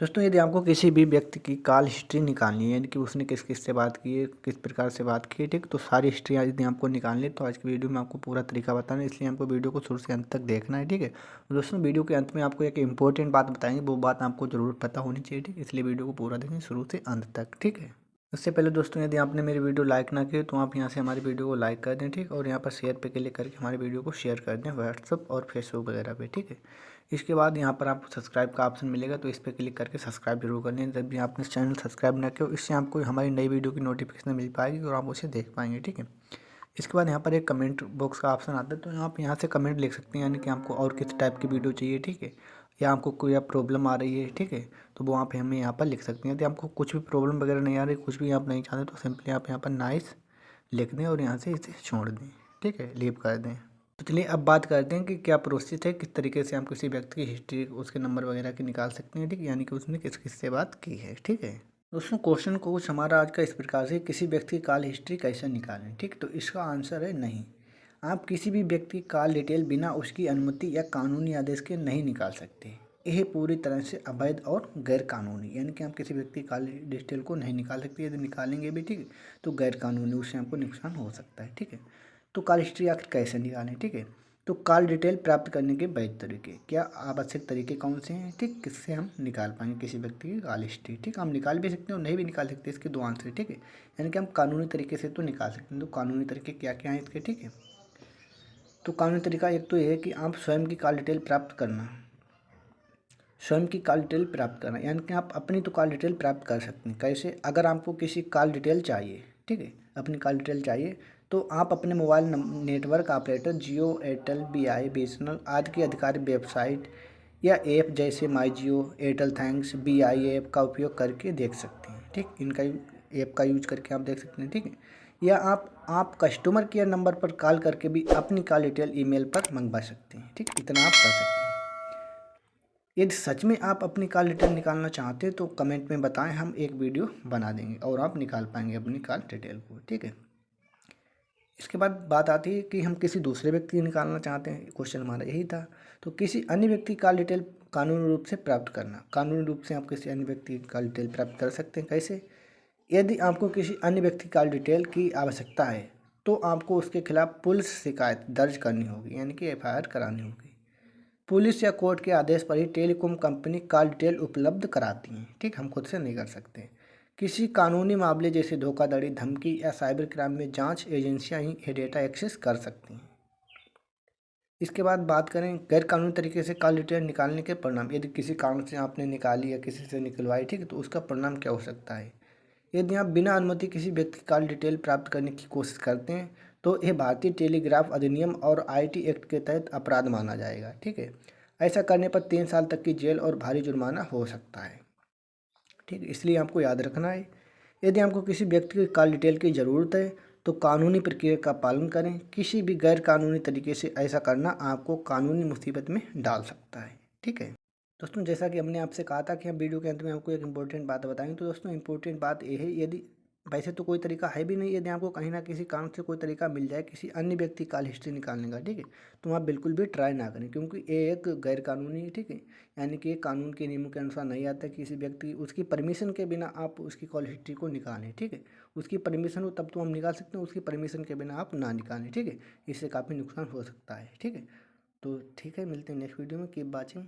दोस्तों, यदि आपको किसी भी व्यक्ति की कॉल हिस्ट्री निकालनी है, यानी कि उसने किस किस से बात की है, किस प्रकार से बात की है, ठीक, तो सारी हिस्ट्री यदि आपको निकालनी है तो आज की वीडियो में आपको पूरा तरीका बताना है। इसलिए आपको वीडियो को शुरू से अंत तक देखना है, ठीक है। दोस्तों, वीडियो के अंत में आपको एक इंपॉर्टेंट बात बताएंगे, वो बात आपको जरूर पता होनी चाहिए, ठीक, इसलिए वीडियो को पूरा देखें शुरू से अंत तक, ठीक है। उससे पहले दोस्तों, यदि आपने मेरी वीडियो लाइक ना की तो आप यहाँ से हमारी वीडियो को लाइक कर दें, ठीक, और यहाँ पर शेयर पे क्लिक करके हमारी वीडियो को शेयर कर दें व्हाट्सअप और फेसबुक वगैरह पे, ठीक है। इसके बाद यहाँ पर आपको सब्सक्राइब का ऑप्शन मिलेगा, तो इस पर क्लिक करके सब्सक्राइब जरूर कर लें। जब भी आपने चैनल सब्सक्राइब ना किया, इससे आपको हमारी नई वीडियो की नोटिफिकेशन मिल पाएगी और आप उसे देख पाएंगे, ठीक है। इसके बाद यहाँ पर एक कमेंट बॉक्स का ऑप्शन आता है, तो आप यहाँ से कमेंट लिख सकते हैं, यानी कि आपको और किस टाइप की वीडियो चाहिए, ठीक है, या आपको कोई प्रॉब्लम आ रही है, ठीक है, तो वो आप हमें यहाँ पर लिख सकते हैं। यदि आपको कुछ भी प्रॉब्लम वगैरह नहीं आ रही, कुछ भी आप नहीं चाहते, तो सिंपली आप यहाँ पर नाइस लिख दें और यहाँ से इसे छोड़ दें, ठीक है, लीव कर दें। तो चलिए अब बात करते हैं कि क्या प्रोसेस है, किस तरीके से हम किसी व्यक्ति की हिस्ट्री, उसके नंबर वगैरह की निकाल सकते हैं, ठीक, यानी कि उसने किस किस से बात की है, ठीक है। दोस्तों, क्वेश्चन को कुछ हमारा आज का इस प्रकार से, किसी व्यक्ति की कॉल हिस्ट्री कैसे निकालें, ठीक, तो इसका आंसर है नहीं। आप किसी भी व्यक्ति की कॉल डिटेल बिना उसकी अनुमति या कानूनी आदेश के नहीं निकाल सकते। यह पूरी तरह से अवैध और गैर कानूनी, यानी कि आप किसी व्यक्ति की कॉल डिटेल को नहीं निकाल सकते। यदि निकालेंगे भी, ठीक, तो गैर कानूनी, उससे आपको नुकसान हो सकता है, ठीक है। तो कॉल हिस्ट्री आखिर कैसे निकालें, ठीक है। तो कॉल डिटेल प्राप्त करने के वैध तरीके, क्या आवश्यक तरीके कौन से हैं, ठीक, किससे हम निकाल पाएंगे किसी व्यक्ति की कॉल हिस्ट्री, ठीक, हम निकाल भी सकते हैं और नहीं भी निकाल सकते, इसके दो आंसर, ठीक है। यानी कि हम कानूनी तरीके से तो निकाल सकते हैं। तो कानूनी तरीके क्या क्या हैं इसके, ठीक है। तो कानूनी तरीका एक तो ये है कि आप स्वयं की कॉल डिटेल प्राप्त करना, स्वयं की कॉल डिटेल प्राप्त करना, यानी कि आप अपनी तो कॉल डिटेल प्राप्त कर सकते हैं। कैसे? अगर आपको किसी कॉल डिटेल चाहिए, ठीक है, अपनी कॉल डिटेल चाहिए, तो आप अपने मोबाइल नेटवर्क ऑपरेटर जियो, एयरटेल, BI, BSNL आदि की आधिकारिक वेबसाइट या ऐप जैसे माई जियो, एयरटेल थैंक्स, BI ऐप का उपयोग करके देख सकते हैं, ठीक, इनका ऐप का यूज करके आप देख सकते हैं, ठीक है। या आप कस्टमर केयर नंबर पर कॉल करके भी अपनी कॉल डिटेल ईमेल पर मंगवा सकते हैं, ठीक, इतना आप कर सकते हैं। यदि सच में आप अपनी कॉल डिटेल निकालना चाहते हैं तो कमेंट में बताएं, हम एक वीडियो बना देंगे और आप निकाल पाएंगे अपनी कॉल डिटेल को, ठीक है। इसके बाद बात आती है कि हम किसी दूसरे व्यक्ति की निकालना चाहते हैं, क्वेश्चन हमारा यही था। तो किसी अन्य व्यक्ति की कॉल डिटेल कानूनी रूप से प्राप्त करना, कानूनी रूप से आप किसी अन्य व्यक्ति की कॉल डिटेल प्राप्त कर सकते हैं। कैसे? यदि आपको किसी अन्य व्यक्ति की कॉल डिटेल की आवश्यकता है तो आपको उसके खिलाफ पुलिस शिकायत दर्ज करनी होगी, यानी कि FIR करानी होगी। पुलिस या कोर्ट के आदेश पर ही टेलीकॉम कंपनी कॉल डिटेल उपलब्ध कराती हैं, ठीक, हम खुद से नहीं कर सकते। किसी कानूनी मामले जैसे धोखाधड़ी, धमकी या साइबर क्राइम में जांच एजेंसियां ही ये डेटा एक्सेस कर सकती हैं। इसके बाद बात करें गैर कानूनी तरीके से कॉल डिटेल निकालने के परिणाम। यदि किसी कारण से आपने निकाली या किसी से निकलवाई, ठीक है, तो उसका परिणाम क्या हो सकता है। यदि आप बिना अनुमति किसी व्यक्ति की कॉल डिटेल प्राप्त करने की कोशिश करते हैं तो यह भारतीय टेलीग्राफ अधिनियम और IT एक्ट के तहत अपराध माना जाएगा, ठीक है। ऐसा करने पर 3 साल तक की जेल और भारी जुर्माना हो सकता है, ठीक है, इसलिए आपको याद रखना है। यदि आपको किसी व्यक्ति की कॉल डिटेल की ज़रूरत है तो कानूनी प्रक्रिया का पालन करें। किसी भी गैर कानूनी तरीके से ऐसा करना आपको कानूनी मुसीबत में डाल सकता है, ठीक है। दोस्तों, जैसा कि हमने आपसे कहा था कि हम वीडियो के अंत में आपको एक इम्पोर्टेंट बात बताएंगे, तो दोस्तों इम्पोर्टेंट बात ये है, यदि वैसे तो कोई तरीका है भी नहीं, यदि आपको कहीं ना किसी कारण से कोई तरीका मिल जाए किसी अन्य व्यक्ति की कॉल हिस्ट्री निकालने का, ठीक है, तो आप बिल्कुल भी ट्राई ना करें, क्योंकि ये एक गैर कानूनी है, ठीक है, यानी कि कानून के नियमों के अनुसार नहीं आता कि किसी व्यक्ति उसकी परमिशन के बिना आप उसकी कॉल हिस्ट्री को निकालें, ठीक है। उसकी परमिशन हो तब तो हम निकाल सकते हैं, उसकी परमिशन के बिना आप ना निकालें, ठीक है, इससे काफ़ी नुकसान हो सकता है, ठीक है। तो ठीक है, मिलते हैं नेक्स्ट वीडियो में, कीप वॉचिंग।